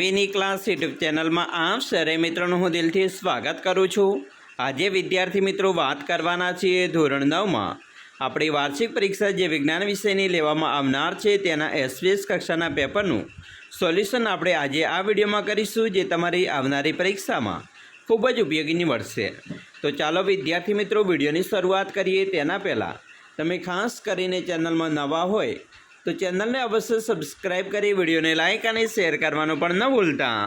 વિની class YouTube ચેનલમાં આપ સરે મિત્રોનું હું દિલથી સ્વાગત કરું છું। આજે વિદ્યાર્થી મિત્રો વાત કરવાના છીએ ધોરણ 9માં આપણી વાર્ષિક પરીક્ષા જે વિજ્ઞાન વિષયની લેવામાં આવનાર છે તેના એસવીએસ કક્ષાના પેપરનું સોલ્યુશન આપણે આજે આ વિડીયોમાં કરીશું, જે તમારી આવનારી પરીક્ષામાં ખૂબ જ ઉપયોગી નીવડશે। તો ચાલો વિદ્યાર્થી મિત્રો વિડીયોની શરૂઆત કરીએ। તેના પહેલાં તમે ખાસ કરીને ચેનલમાં નવા હોય તો ચેનલને અવશ્ય સબસ્ક્રાઇબ કરી વિડીયોને લાઇક અને શેર કરવાનું પણ ન ભૂલતા।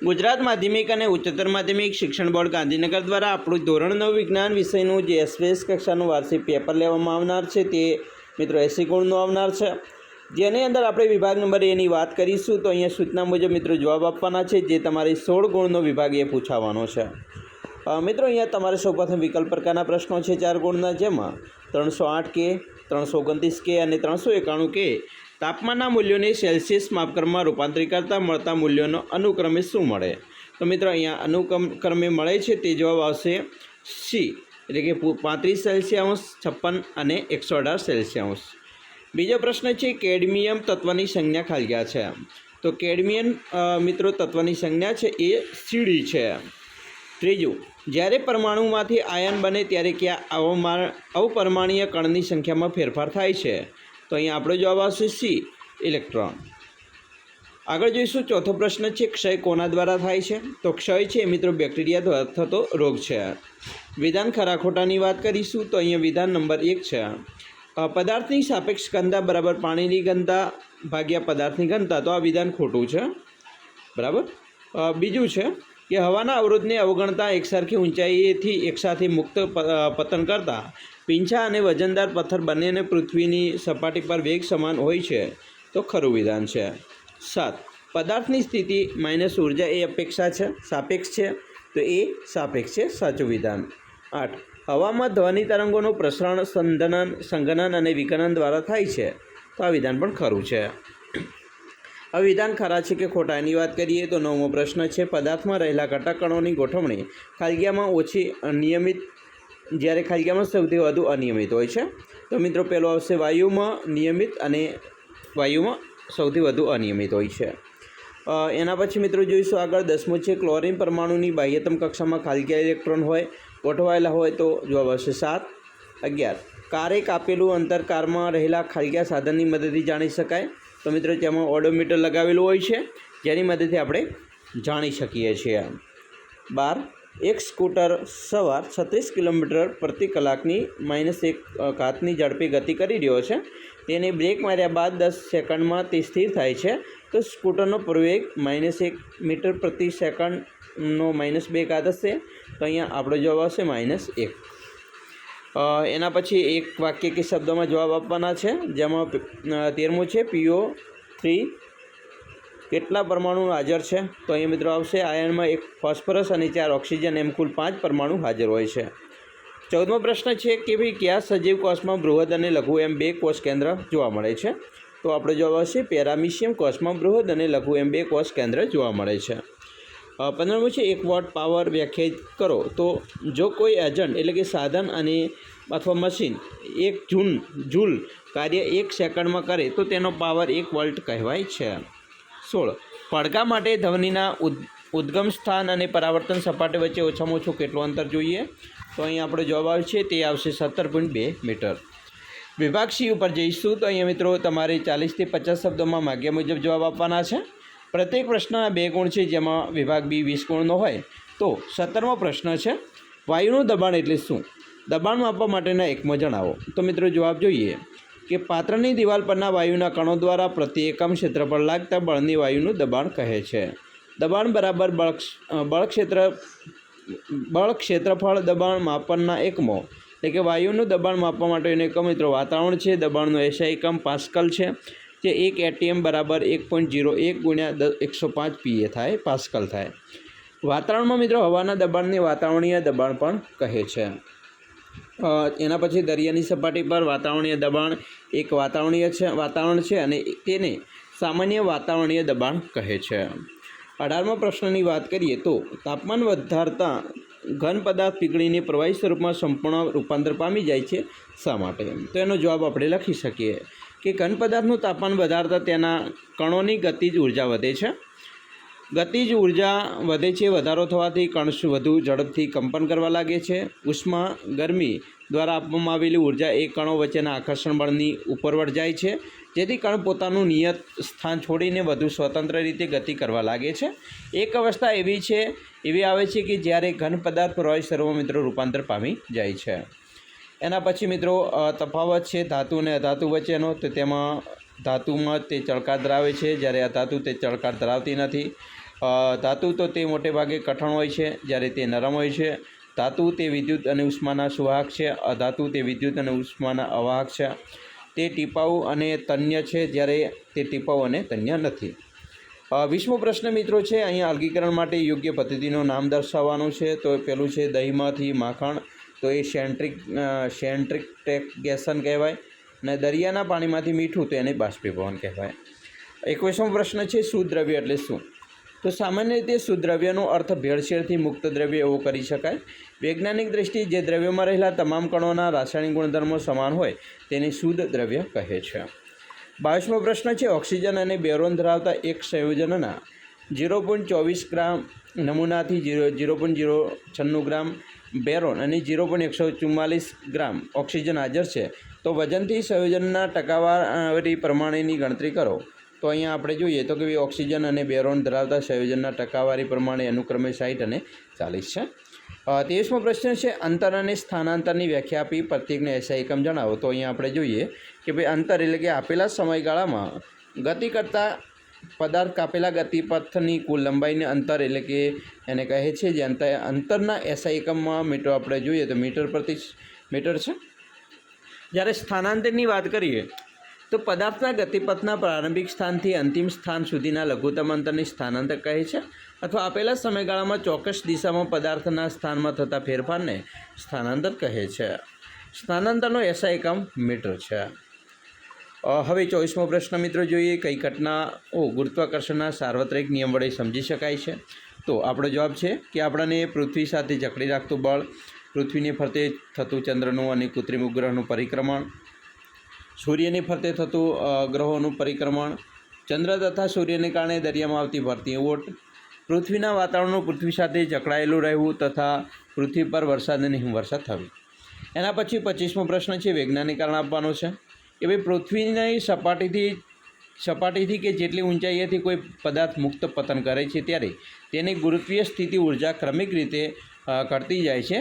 ગુજરાત માધ્યમિક અને ઉચ્ચતર માધ્યમિક શિક્ષણ બોર્ડ ગાંધીનગર દ્વારા આપણું ધોરણ 9 વિજ્ઞાન વિષયનું જે એસવીએસ કક્ષાનું વાર્ષિક પેપર લેવામાં આવનાર છે તે મિત્રો 80 ગુણનું આવનાર છે, જેની અંદર આપણે વિભાગ નંબર એની વાત કરીશું। તો અહીંયા સૂચના મુજબ મિત્રો જવાબ આપવાના છે, જે તમારી 16 ગુણનો વિભાગ એ પૂછાવાનો છે। મિત્રો અહીંયા તમારે સૌપ્રથમ વિકલ્પ પ્રકારના પ્રશ્નો છે 4 ગુણના, જેમાં 308 કે 329 કે અને 391 કે તાપમાનના મૂલ્યોને સેલ્સિયસ માપક્રમમાં રૂપાંતરિત કરતાં મળતા મૂલ્યોનો અનુક્રમે શું મળે? તો મિત્રો અહીંયા અનુક્રમે મળે છે તે જવાબ આવશે સી, એટલે કે 35 સેલ્સિયસ, 56 અને 118 સેલ્સિયસ। બીજો પ્રશ્ન છે કેડમિયમ તત્વની સંજ્ઞા ખાલી છે? તો કેડમિયમ મિત્રો તત્વની સંજ્ઞા છે એ સીડી છે। ત્રીજું, જ્યારે પરમાણુમાંથી આયન બને ત્યારે ક્યાં અવપરમાણીય કણની સંખ્યામાં ફેરફાર થાય છે? તો અહીંયા આપણો જવાબ આવશે સી, ઇલેક્ટ્રોન। આગળ જોઈશું ચોથો પ્રશ્ન છે ક્ષય કોના દ્વારા થાય છે? તો ક્ષય છે મિત્રો બેક્ટેરિયા દ્વારા થતો રોગ છે। વિધાન ખરા ખોટાની વાત કરીશું તો અહીંયા વિધાન નંબર 1 છે પદાર્થની સાપેક્ષ ઘનતા બરાબર પાણીની ઘનતા ભાગ્યા પદાર્થની ઘનતા। તો આ વિધાન ખોટું છે, બરાબર। બીજું છે કે હવાના અવરોધને અવગણતા એકસરખી ઊંચાઈએથી એકસાથે મુક્ત પતન કરતા પીંછા અને વજનદાર પથ્થર બંનેને પૃથ્વીની સપાટી પર વેગ સમાન હોય છે। તો ખરું વિધાન છે। 7, પદાર્થની સ્થિતિ માઇનસ ઉર્જા એ અપેક્ષા છે, સાપેક્ષ છે, તો એ સાપેક્ષ છે, સાચું વિધાન। 8, હવામાં ધ્વનિ તરંગોનું પ્રસરણ સંઘનન અને વિકલન દ્વારા થાય છે। તો આ વિધાન પણ ખરું છે। હવે વિધાન ખરા છે કે ખોટા એની વાત કરીએ તો 9મો પ્રશ્ન છે પદાર્થમાં રહેલા ઘટક કણોની ગોઠવણી ખાલિયામાં ઓછી નિયમિત, જ્યારે ખાલિયામાં સૌથી વધુ અનિયમિત હોય છે। તો મિત્રો પહેલો આવશે વાયુમાં નિયમિત અને વાયુમાં સૌથી વધુ અનિયમિત હોય છે। એના પછી મિત્રો જોઈશું આગળ 10મું છે ક્લોરીન પરમાણુની બાહ્યતમ કક્ષામાં ખાલિયા ઇલેક્ટ્રોન હોય ગોઠવાયેલા હોય। તો જવાબ આવશે 7। 11, કારે કાપેલું અંતર કારમાં રહેલા ખાલિયા સાધનની મદદથી જાણી શકાય? તો મિત્રો તેમાં ઓડોમીટર લગાવેલું હોય છે, જેની મદદથી આપણે જાણી શકીએ છીએ। 12, એક સ્કૂટર સવાર 36 કિલોમીટર પ્રતિ કલાકની -1 ઝડપે ગતિ કરી રહ્યો છે। તેને બ્રેક માર્યા બાદ 10 સેકન્ડમાં તે સ્થિર થાય છે। તો સ્કૂટરનો પ્રવેગ -1 મીટર પ્રતિ સેકન્ડનો -2 હશે। તો અહીંયા આપણો જવાબ આવશે -1। એના પછી એક વાક્ય કે શબ્દમાં જવાબ આપવાના છે, જેમાં 13મું છે PO3 કેટલા પરમાણુ હાજર છે? તો અહીંયા મિત્રો આવશે આયનમાં 1 ફોસ્ફરસ અને 4 ઓક્સિજન, એમ કુલ 5 પરમાણુ હાજર હોય છે। 14મો પ્રશ્ન છે કે ભાઈ કયા સજીવ કોષમાં બૃહદ અને લઘુ એમ 2 કોષ કેન્દ્ર જોવા મળે છે? તો આપણો જવાબ આવશે પેરામિશિયમ કોષમાં બૃહદ અને લઘુ એમ 2 કોષ કેન્દ્ર જોવા મળે છે। 15મું છે 1 વોટ પાવર વ્યાખ્યાયિત કરો। તો જો કોઈ એજન્ટ એટલે કે સાધન અને અથવા મશીન 1 જૂલ કાર્ય 1 સેકન્ડમાં કરે તો તેનો પાવર 1 વોલ્ટ કહેવાય છે। 16, પડઘા માટે ધ્વનિના ઉદ્ગમ સ્થાન અને પરાવર્તન સપાટી વચ્ચે ઓછામાં ઓછું કેટલું અંતર જોઈએ? તો અહીં આપણો જવાબ આવશે તે આવશે 17.2 મીટર। વિભાગ સી ઉપર જઈશું તો અહીંયા મિત્રો તમારે 40 થી 50 શબ્દોમાં માગ્યા મુજબ જવાબ આપવાના છે। પ્રત્યેક પ્રશ્નના 2 ગુણ છે, જેમાં વિભાગ બી 20 ગુણનો હોય। તો 17મો પ્રશ્ન છે વાયુનું દબાણ એટલે શું? દબાણ માપવા માટેના એકમો જણાવો। તો મિત્રો જવાબ જોઈએ કે પાત્રની દિવાલ પરના વાયુના કણો દ્વારા પ્રતિ એકમ ક્ષેત્રફળ લાગતા બળની વાયુનું દબાણ કહે છે। દબાણ બરાબર બળ ક્ષેત્રફળ દબાણ માપનના એકમો, એટલે કે વાયુનું દબાણ માપવા માટેનો એકમ મિત્રો વાતાવરણ છે। દબાણનો એસઆઈ એકમ પાસ્કલ છે, જે 1 એટીએમ બરાબર 1.01 ગુણ્યા 105 PA થાય, પાસ્કલ થાય। વાતાવરણમાં મિત્રો હવાના દબાણને વાતાવરણીય દબાણ પણ કહે છે। એના પછી દરિયાની સપાટી પર વાતાવરણીય દબાણ એક વાતાવરણ છે અને તેને સામાન્ય વાતાવરણીય દબાણ કહે છે। 18મા પ્રશ્નની વાત કરીએ તો તાપમાન વધારતા ઘન પદાર્થ પીગળીને પ્રવાહી સ્વરૂપમાં સંપૂર્ણ રૂપાંતર પામી જાય છે, શા માટે? તો એનો જવાબ આપણે લખી શકીએ કે ઘન પદાર્થનું તાપમાન વધારતા તેના કણોની ગતિજ ઉર્જા વધે છે। ગતિજ ઉર્જા વધે છે, વધારો થવાથી કણ વધુ ઝડપથી કંપન કરવા લાગે છે. ઉષ્મા ગરમી દ્વારા આપવામાં આવેલી ઉર્જા એ કણો વચ્ચેના આકર્ષણ બળની ઉપરવટ જાય છે, જેથી કણ પોતાનું નિયત સ્થાન છોડીને વધુ સ્વતંત્ર રીતે ગતિ કરવા લાગે છે. એક અવસ્થા એવી આવે છે કે જ્યારે ઘન પદાર્થ પ્રવાહી સ્વરૂપમાં મિત્રો રૂપાંતર પામી જાય છે. એના પછી મિત્રો તફાવત છે ધાતુ અને અધાતુ વચ્ચેનો. તો તેમાં ધાતુમાં તે ચળકાર ધરાવે છે, જ્યારે અધાતુ તે ચળકાર ધરાવતી નથી. ધાતુ તો તે મોટે ભાગે કઠણ હોય છે, જ્યારે તે નરમ હોય છે. ધાતુ તે વિદ્યુત અને ઉષ્માના સુવાહક છે, અધાતુ તે વિદ્યુત અને ઉષ્માના અવાહક છે. તે ટીપાઉ અને તન્ય છે, જ્યારે તે ટીપાઉ અને તન્ય નથી. 20મો પ્રશ્ન મિત્રો છે, અહીંયા અલગીકરણ માટે યોગ્ય પદ્ધતિનું નામ દર્શાવવાનું છે. તો પેલું છે દહીંમાંથી માખણ, તો એ સેન્ટ્રીફ્યુગેશન કહેવાય. અને દરિયાના પાણીમાંથી મીઠું, તો એને બાષ્પીભવન કહેવાય. 21મો પ્રશ્ન છે શુદ્ધ દ્રવ્ય એટલે શું? તો સામાન્ય રીતે શુદ્ધ દ્રવ્યનો અર્થ ભેળસેળથી મુક્ત દ્રવ્ય એવો કરી શકાય. વૈજ્ઞાનિક દ્રષ્ટિએ જે દ્રવ્યમાં રહેલા તમામ કણોના રાસાયણિક ગુણધર્મો સમાન હોય તેને શુદ્ધ દ્રવ્ય કહે છે. 22મો પ્રશ્ન છે ઓક્સિજન અને બેરોન ધરાવતા એક સંયોજનના 0.24 ગ્રામ નમૂનાથી 0.096 ગ્રામ બેરોન અને 0.144 ગ્રામ ઓક્સિજન હાજર છે, તો વજનથી સંયોજનના ટકાવારી પ્રમાણેની ગણતરી કરો. તો અહીંયા આપણે જોઈએ તો કે ઓક્સિજન અને બેરોન ધરાવતા સંયોજનના ટકાવારી પ્રમાણે અનુક્રમે 60 અને 40 છે. 23મો પ્રશ્ન છે અંતર અને સ્થાનાંતરની વ્યાખ્યા આપી પ્રત્યેકને એસઆઈ એકમ જણાવો. તો અહીંયા આપણે જોઈએ કે ભાઈ અંતર એટલે કે આપેલા સમયગાળામાં ગતિ કરતા પદાર્થ કાપેલા ગતિપથની કુલ લંબાઈને અંતર એટલે કે એને કહે છે. જે અંતરના એસઆઈ એકમમાં મીટર આપણે જોઈએ તો મીટર પ્રતિ મીટર છે. જ્યારે સ્થાનાંતરની વાત કરીએ તો પદાર્થના ગતિપથના પ્રારંભિક સ્થાનથી અંતિમ સ્થાન સુધીના લઘુત્તમ અંતરને સ્થાનાંતર કહે છે, અથવા આપેલા સમયગાળામાં ચોક્કસ દિશામાં પદાર્થના સ્થાનમાં થતા ફેરફારને સ્થાનાંતર કહે છે. સ્થાનાંતરનો એસઆઈ એકમ મીટર છે. હવે 24મો પ્રશ્ન મિત્રો જોઈએ કઈ ઘટનાઓ ગુરુત્વાકર્ષણના સાર્વત્રિક નિયમ વડે સમજી શકાય છે? તો આપણો જવાબ છે કે આપણને પૃથ્વી સાથે જકડી રાખતું બળ, પૃથ્વીને ફરતે થતું ચંદ્રનું અને કૃત્રિમ ઉપગ્રહનું પરિક્રમણ, સૂર્યની ફરતે થતું ગ્રહોનું પરિક્રમણ, ચંદ્ર તથા સૂર્યને કારણે દરિયામાં આવતી ભરતી ઓટ, પૃથ્વીના વાતાવરણનું પૃથ્વી સાથે જકડાયેલું રહેવું તથા પૃથ્વી પર વરસાદ અને હિમવર્ષા થવી. એના પછી 25મો પ્રશ્ન છે વૈજ્ઞાનિક કારણ આપવાનો છે કે ભાઈ પૃથ્વીની સપાટીથી કે જેટલી ઊંચાઈએથી કોઈ પદાર્થ મુક્ત પતન કરે છે ત્યારે તેની ગુરુત્વીય સ્થિતિ ઉર્જા ક્રમિક રીતે ઘટતી જાય છે,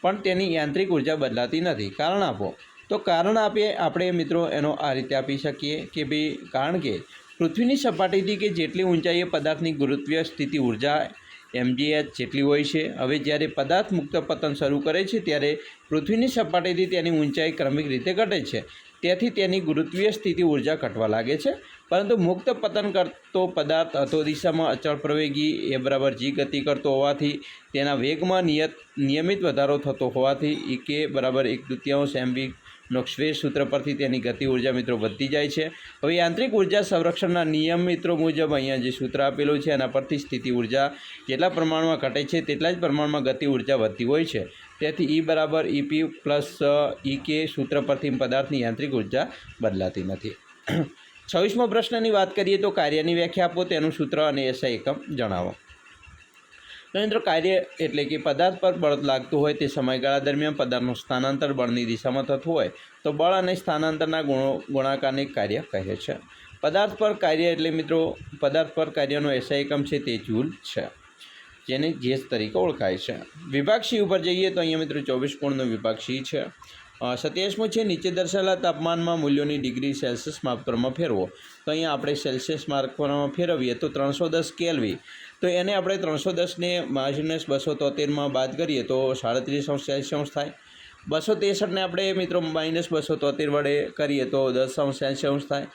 પણ તેની યાંત્રિક ઉર્જા બદલાતી નથી. કારણ આપો. તો કારણ આપણે મિત્રો એનો આ રીતે આપી શકીએ કે ભાઈ કારણ કે પૃથ્વીની સપાટીથી કે જેટલી ઊંચાઈએ પદાર્થની ગુરુત્વીય સ્થિતિ ઉર્જા mgh જેટલી હોય છે. હવે જ્યારે પદાર્થ મુક્ત પતન શરૂ કરે છે ત્યારે પૃથ્વીની સપાટીથી તેની ઊંચાઈ ક્રમિક રીતે ઘટે છે, તેથી તેની ગુરુત્વીય સ્થિતિ ઉર્જા ઘટવા લાગે છે. પરંતુ મુક્ત પતન કરતો પદાર્થ અધો દિશામાં અચળ પ્રવેગી a = g ગતિ કરતો હોવાથી તેના વેગમાં નિયમિત વધારો થતો હોવાથી ek = 1/2 mv નો શ્વેત સૂત્ર પરથી તેની ગતિ ઉર્જા મિત્રો વધતી જાય છે. હવે યાંત્રિક ઉર્જા સંરક્ષણના નિયમ મિત્રો મુજબ અહીંયા જે સૂત્ર આપેલું છે એના પરથી સ્થિતિ ઉર્જા જેટલા પ્રમાણમાં ઘટે છે તેટલા જ પ્રમાણમાં ગતિ ઉર્જા વધતી હોય છે. તેથી E = EP + ek સૂત્ર પરથી પદાર્થની યાંત્રિક ઉર્જા બદલાતી નથી. 26મો પ્રશ્નની વાત કરીએ તો કાર્યની વ્યાખ્યા આપો, તેનું સૂત્ર અને એસઆઈ એકમ જણાવો. તો મિત્રો કાર્ય એટલે કે પદાર્થ પર બળ લાગતું હોય તે સમયગાળા દરમિયાન પદાર્થનું સ્થાનાંતર બળની દિશામાં થતું હોય તો બળ અને સ્થાનાંતરના ગુણાકારને કાર્ય કહે છે. પદાર્થ પર કાર્ય એટલે મિત્રો પદાર્થ પર કાર્યનો એસઆઈ એકમ છે તે જૂલ છે, જેને જેસ તરીકે ઓળખાય છે. વિભાગ સી ઉપર જઈએ તો અહીંયા મિત્રો 24 કોણનો વિભાગ સી છે. 27મો છે નીચે દર્શાવેલા તાપમાનમાં મૂલ્યોની ડિગ્રી સેલ્સિયસ માપવામાં ફેરવો. તો અહીંયા આપણે સેલ્સિયસ માપવામાં ફેરવીએ તો 310 કેલ્વિન. તો એને આપણે 310ને -273માં બાદ કરીએ તો 37° થાય. 263ને આપણે મિત્રો -273 વડે કરીએ તો 10° થાય.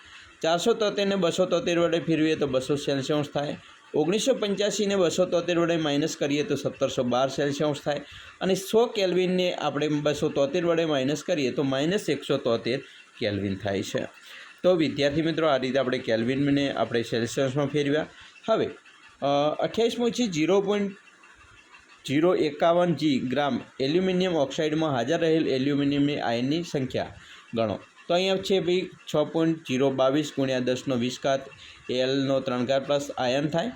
473ને 273 વડે ફેરવીએ તો 200° થાય. 1985ને 273 વડે માઇનસ કરીએ તો 1712° થાય. અને 100 કેલ્વિનને આપણે 273 વડે માઇનસ કરીએ તો -173 કેલ્વિન થાય છે. તો વિદ્યાર્થી મિત્રો આ રીતે આપણે કેલ્વિનને આપણે સેલ્સિયસમાં ફેરવ્યા. હવે 28મો છે 0.051 ગ્રામ એલ્યુમિનિયમ ઓક્સાઇડમાં હાજર રહેલ એલ્યુમિનિયમની આયનની સંખ્યા ગણો. તો અહીંયા છે ભાઈ 6.022 × 10⁻20 Al3 + આયન થાય.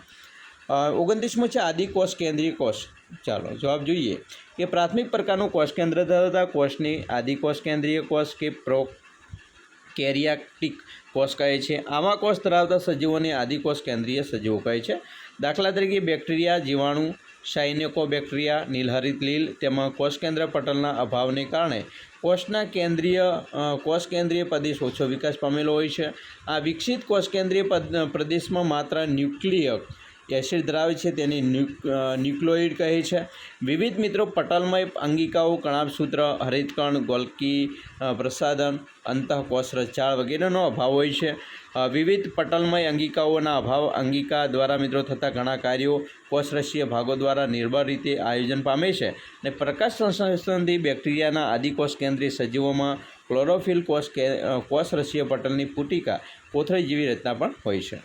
29મો છે આદિકોષ કેન્દ્રીય કોષ. ચાલો જવાબ જોઈએ કે પ્રાથમિક પ્રકારનું કોષ કેન્દ્ર ધરાવતા કોષને આદિકોષ કેન્દ્રીય કોષ કે પ્રોકેરિયાટિક કોષ કહે છે. આવા કોષ ધરાવતા સજીવોને આદિકોષ કેન્દ્રીય સજીવો કહે છે. દાખલા તરીકે બેક્ટેરિયા, જીવાણુ, સાયનેકોબેક્ટેરિયા, નીલહરિત લીલ તેમાં કોષ કેન્દ્ર પટલના અભાવને કારણે કોષ કેન્દ્રીય પ્રદેશ ઓછો વિકાસ પામેલો હોય છે. આ વિકસિત કોષ કેન્દ્રીય પ્રદેશમાં માત્ર ન્યુક્લિયક એસિડ ધરાવે છે, તેને ન્યુક્લિયોઇડ કહે છે. વિવિધ મિત્રો પટલમય અંગિકાઓ, કણાભસૂત્ર, હરિતકણ, ગોલ્કી પ્રસાધન, અંતઃકોષ રચાળ વગેરેનો અભાવ હોય છે. વિવિધ પટલમય અંગિકાઓના અભાવ અંગિકા દ્વારા મિત્રો થતા ઘણા કાર્યો કોષરસીય ભાગો દ્વારા નિર્બળ રીતે આયોજન પામે છે. અને પ્રકાશ સંશ્લેષણથી બેક્ટેરિયાના આદિકોષ કેન્દ્રીય સજીવોમાં ક્લોરોફિલ કોષરસીય પટલની પુટિકા કોથળી જેવી રચના પણ હોય છે.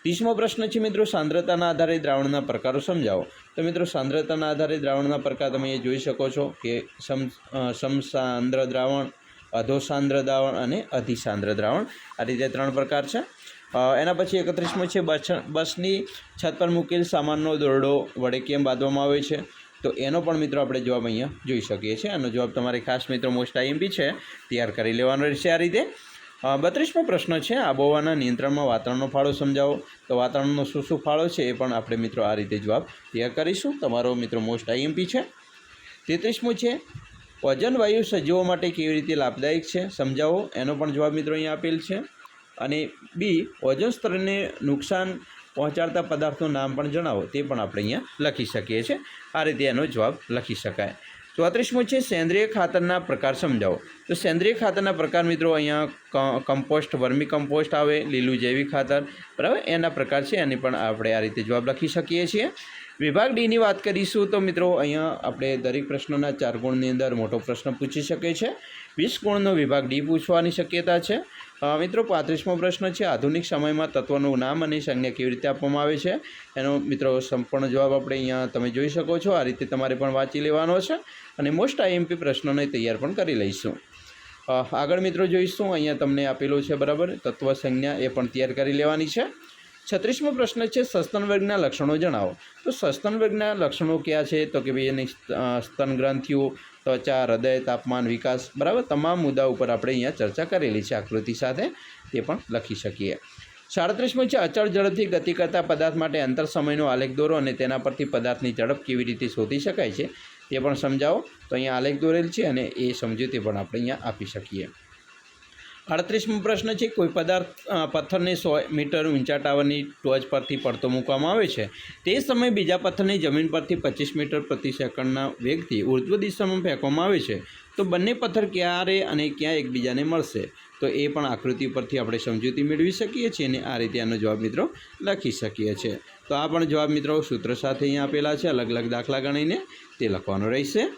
30મો પ્રશ્ન છે મિત્રો સાંદ્રતાના આધારે દ્રાવણના પ્રકારો સમજાવો. તો મિત્રો સાંદ્રતાના આધારે દ્રાવણના પ્રકાર તમે એ જોઈ શકો છો કે સમસાંદ્ર દ્રાવણ, અધોસાંદ્ર દ્રાવણ અને અધિસાંદ્ર દ્રાવણ. આ રીતે 3 પ્રકાર છે. એના પછી 31મો છે બસની છત પર મૂકેલ સામાનનો દોરડો વડે કેમ બાંધવામાં આવે છે. તો એનો પણ મિત્રો આપણે જવાબ અહીંયા જોઈ શકીએ છીએ. આનો જવાબ તમારે ખાસ મિત્રો મોસ્ટ આઈએમપી છે, તૈયાર કરી લેવાનો રહેશે આ રીતે. 32મો પ્રશ્ન છે આબોહવાના નિયંત્રણમાં વાતાવરણનો ફાળો સમજાવો. તો વાતાવરણનો શું ફાળો છે એ પણ આપણે મિત્રો આ રીતે જવાબ તૈયાર કરીશું. તમારો મિત્રો મોસ્ટ આઈએમપી છે. 33મો છે ઓઝોન વાયુ સજીવો માટે કેવી રીતે લાભદાયક છે સમજાવો. એનો પણ જવાબ મિત્રો અહીંયા આપેલ છે. અને બી ઓઝોન સ્તરને નુકસાન પહોંચાડતા પદાર્થનું નામ પણ જણાવો. તે પણ આપણે અહીંયા લખી શકીએ છીએ. આ રીતે એનો જવાબ લખી શકાય. 34મો છે સેન્દ્રિય ખાતરના પ્રકાર સમજાવો. તો સેન્દ્રિય ખાતરના પ્રકાર મિત્રો અહીંયા કમ્પોસ્ટ, વર્મી કમ્પોસ્ટ આવે, લીલું જૈવિક ખાતર, બરાબર, એના પ્રકાર છે. એની પણ આપણે આ રીતે જવાબ લખી શકીએ છીએ. વિભાગ ડીની વાત કરીશું તો મિત્રો અહીંયા આપણે દરેક પ્રશ્નોના 4 ગુણની અંદર મોટો પ્રશ્ન પૂછી શકે છે. 20 ગુણનો વિભાગ ડી પૂછવાની શક્યતા છે. મિત્રો 35મો પ્રશ્ન છે આધુનિક સમયમાં તત્વનું નામ અને સંજ્ઞા કેવી રીતે આપવામાં આવે છે. એનો મિત્રો સંપૂર્ણ જવાબ આપણે અહીંયા તમે જોઈ શકો છો. આ રીતે તમારે પણ વાંચી લેવાનો છે અને મોસ્ટ આઈએમપી પ્રશ્નોને તૈયાર પણ કરી લઈશું. આગળ મિત્રો જોઈશું અહીંયા તમને આપેલું છે, બરાબર, તત્વ સંજ્ઞા એ પણ તૈયાર કરી લેવાની છે. 36મો પ્રશ્ન છે સસ્તન વર્ગના લક્ષણો જણાવો. તો સસ્તન વર્ગના લક્ષણો કયા છે? તો કે ભાઈ એની સ્તન ગ્રંથિઓ, ત્વચા, હૃદય, તાપમાન, વિકાસ, બરાબર, તમામ મુદ્દા ઉપર આપણે અહીંયા ચર્ચા કરેલી છે આકૃતિ સાથે. તે પણ લખી શકીએ. 37મો છે અચળ ઝડપથી ગતિ કરતા પદાર્થ માટે અંતર સમયનો આલેખ દોરો અને તેના પરથી પદાર્થની ઝડપ કેવી રીતે શોધી શકાય છે તે પણ સમજાવો. તો અહીંયા આલેખ દોરેલ છે અને એ સમજૂતી પણ આપણે અહીંયા આપી શકીએ. 38મો પ્રશ્ન છે કોઈ પથ્થરને 100 મીટર ઊંચા ટાવરની ટોચ પરથી પડતો મૂકવામાં આવે છે. તે સમયે બીજા પથ્થરને જમીન પરથી 25 મીટર પ્રતિ સેકન્ડના વેગથી ઉર્ધ્વ દિશામાં ફેંકવામાં આવે છે. તો બંને પથ્થર ક્યારે અને ક્યાં એકબીજાને મળશે? તો એ પણ આકૃતિ પરથી આપણે સમજૂતી મેળવી શકીએ છીએ અને આ રીતે આનો જવાબ મિત્રો લખી શકીએ છીએ. તો આ પણ જવાબ મિત્રો સૂત્ર સાથે અહીંયા આપેલા છે, અલગ અલગ દાખલા ગણીને તે લખવાનો રહેશે.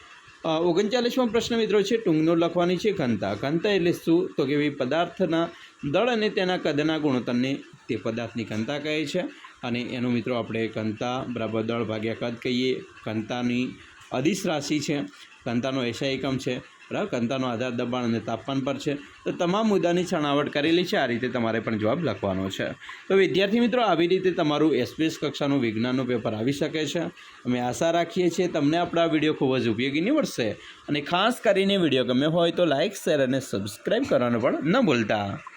39મો પ્રશ્ન મિત્રો છે ટૂંકનો લખવાની છે ઘનતા. ઘનતા એટલે શું? તો કે ભાઈ પદાર્થના દળ અને તેના કદના ગુણોત્તરને તે પદાર્થની ઘનતા કહે છે. અને એનું મિત્રો આપણે ઘનતા બરાબર દળ ભાગ્યા કદ કહીએ. ઘનતાની અદિશ રાશિ છે, ઘનતાનો એસઆઈ એકમ છે, બરાબર, ઘનતાનો આધાર દબાણ અને તાપમાન પર છે. તો તમામ મુદ્દાની છણાવટ કરેલી છે. આ રીતે તમારે પણ જવાબ લખવાનો છે. તો વિદ્યાર્થી મિત્રો આવી રીતે તમારું એસપીએસ કક્ષાનું વિજ્ઞાનનું પેપર આવી શકે છે. અમે આશા રાખીએ છીએ તમને આપણા વિડીયો ખૂબ જ ઉપયોગી નીવડશે. અને ખાસ કરીને વિડીયો ગમ્યો હોય તો લાઇક, શેર અને સબસ્ક્રાઈબ કરવાનું પણ ન ભૂલતા.